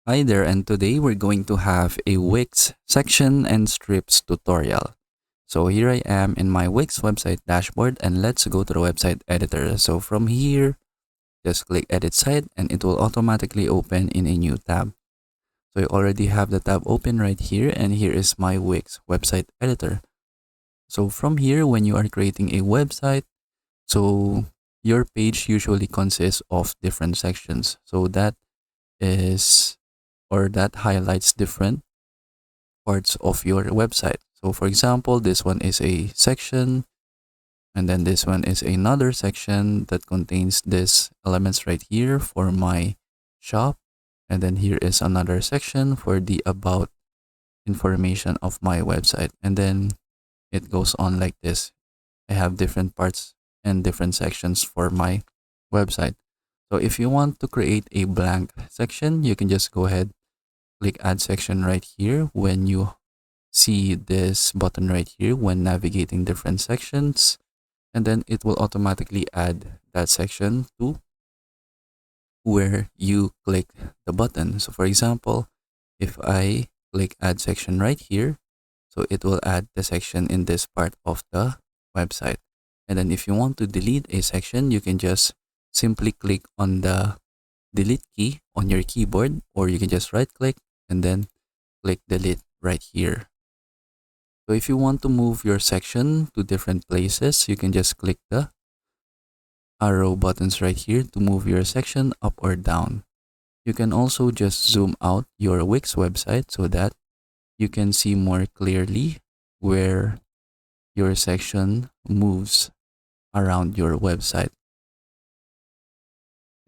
Hi there, and today we're going to have a Wix section and strips tutorial. So here I am in my Wix website dashboard, and let's go to the website editor. So from here, just click edit site and it will automatically open in a new tab. So I already have the tab open right here, and here is my Wix website editor. So from here, when you are creating a website, so your page usually consists of different sections. So that is that highlights different parts of your website. So for example, this one is a section, and then this one is another section that contains these elements right here for my shop. And then here is another section for the about information of my website. And then it goes on like this. I have different parts and different sections for my website. So if you want to create a blank section, you can just go ahead, click add section right here when you see this button right here when navigating different sections, and then it will automatically add that section to where you click the button. So for example, if I click add section right here, so it will add the section in this part of the website. And then if you want to delete a section, you can just simply click on the delete key on your keyboard, or you can just right click and then click delete right here. So if you want to move your section to different places, you can just click the arrow buttons right here to move your section up or down. You can also just zoom out your Wix website so that you can see more clearly where your section moves around your website.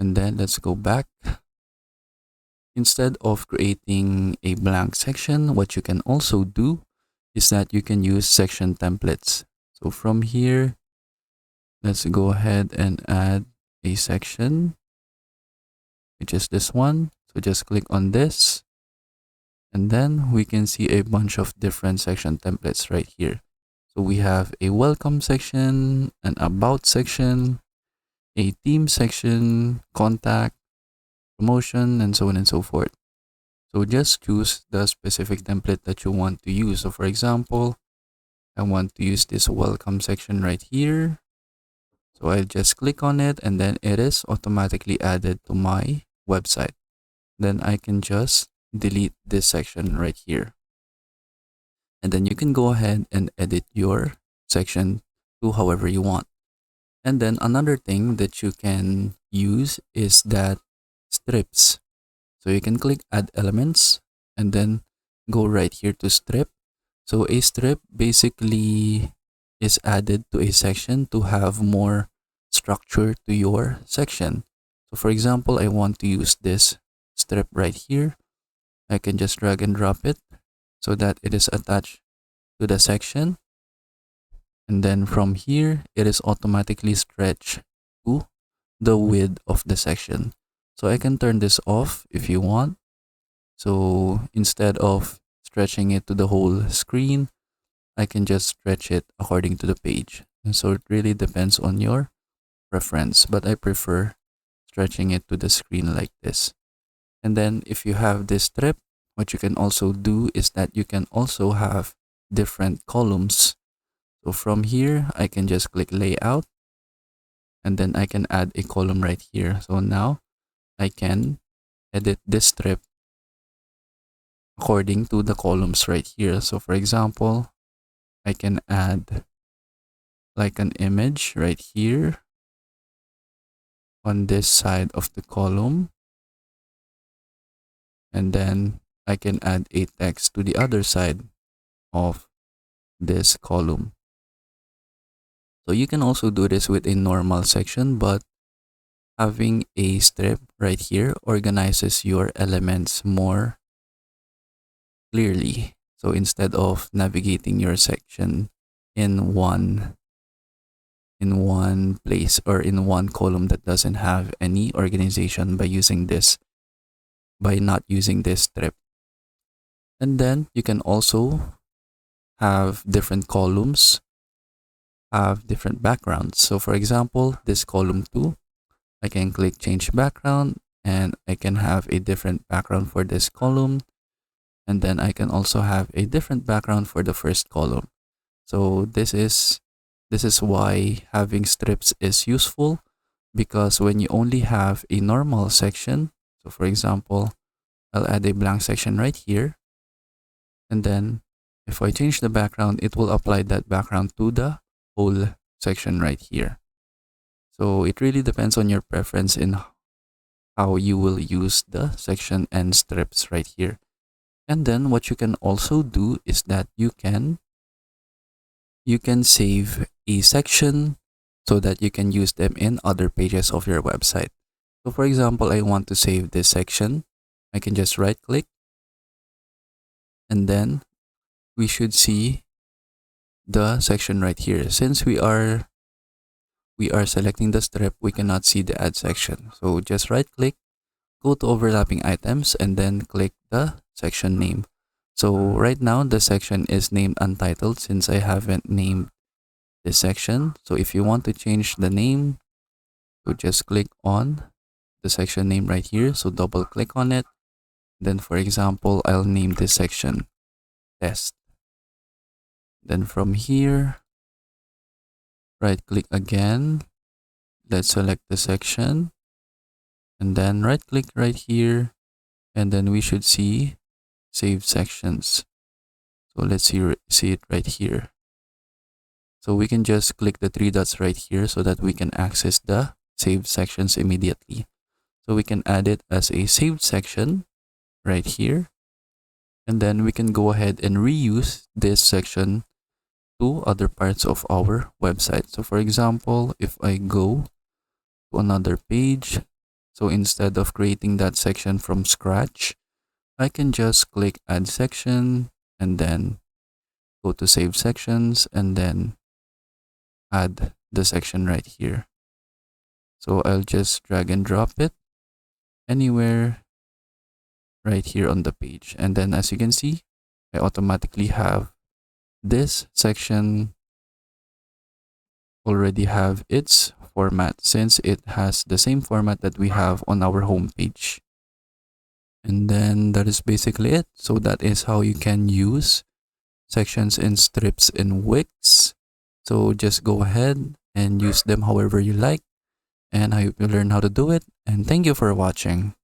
And then let's go back. Instead of creating a blank section, what you can also do is that you can use section templates. So from here, let's go ahead and add a section, which is this one. So just click on this, and then we can see a bunch of different section templates right here. So we have a welcome section, an about section, a theme section, contact, promotion, and so on and so forth. So just choose the specific template that you want to use. So for example, I want to use this welcome section right here. So I'll just click on it, and then it is automatically added to my website. Then I can just delete this section right here. And then you can go ahead and edit your section to however you want. And then another thing that you can use is that strips. So you can click add elements and then go right here to strip. So a strip basically is added to a section to have more structure to your section. So for example, I want to use this strip right here. I can just drag and drop it so that it is attached to the section. And then from here, it is automatically stretched to the width of the section. So I can turn this off if you want. So instead of stretching it to the whole screen, I can just stretch it according to the page. And so it really depends on your preference, but I prefer stretching it to the screen like this. And then if you have this strip, what you can also do is that you can also have different columns. So from here, I can just click layout, and then I can add a column right here. So now I can edit this strip according to the columns right here. So for example, I can add like an image right here on this side of the column, and then I can add a text to the other side of this column. So you can also do this with a normal section, but having a strip right here organizes your elements more clearly. So instead of navigating your section in one place or in one column that doesn't have any organization by not using this strip. And then you can also have different columns, have different backgrounds. So for example, this column 2, I can click change background, and I can have a different background for this column, and then I can also have a different background for the first column. So this is why having strips is useful, because when you only have a normal section, so for example, I'll add a blank section right here, and then if I change the background, it will apply that background to the whole section right here. So it really depends on your preference in how you will use the section and strips right here. And then what you can also do is that you can save a section so that you can use them in other pages of your website. So for example, I want to save this section. I can just right click, and then we should see the section right here. Since we are selecting the strip, we cannot see the add section. So just right click, go to overlapping items, and then click the section name. So right now the section is named untitled since I haven't named this section. So if you want to change the name, so just click on the section name right here. So double click on it. Then for example, I'll name this section test. Then from here, right click again. Let's select the section, and then right click right here, and then we should see save sections. So let's see it right here. So we can just click the three dots right here so that we can access the saved sections immediately. So we can add it as a saved section right here, and then we can go ahead and reuse this section to other parts of our website. So for example, if I go to another page, so instead of creating that section from scratch, I can just click add section and then go to save sections and then add the section right here. So I'll just drag and drop it anywhere right here on the page, and then as you can see, I automatically have this section already have its format since it has the same format that we have on our home page. And then that is basically it. So that is how you can use sections and strips in Wix. So just go ahead and use them however you like, and I hope you learn how to do it, and thank you for watching.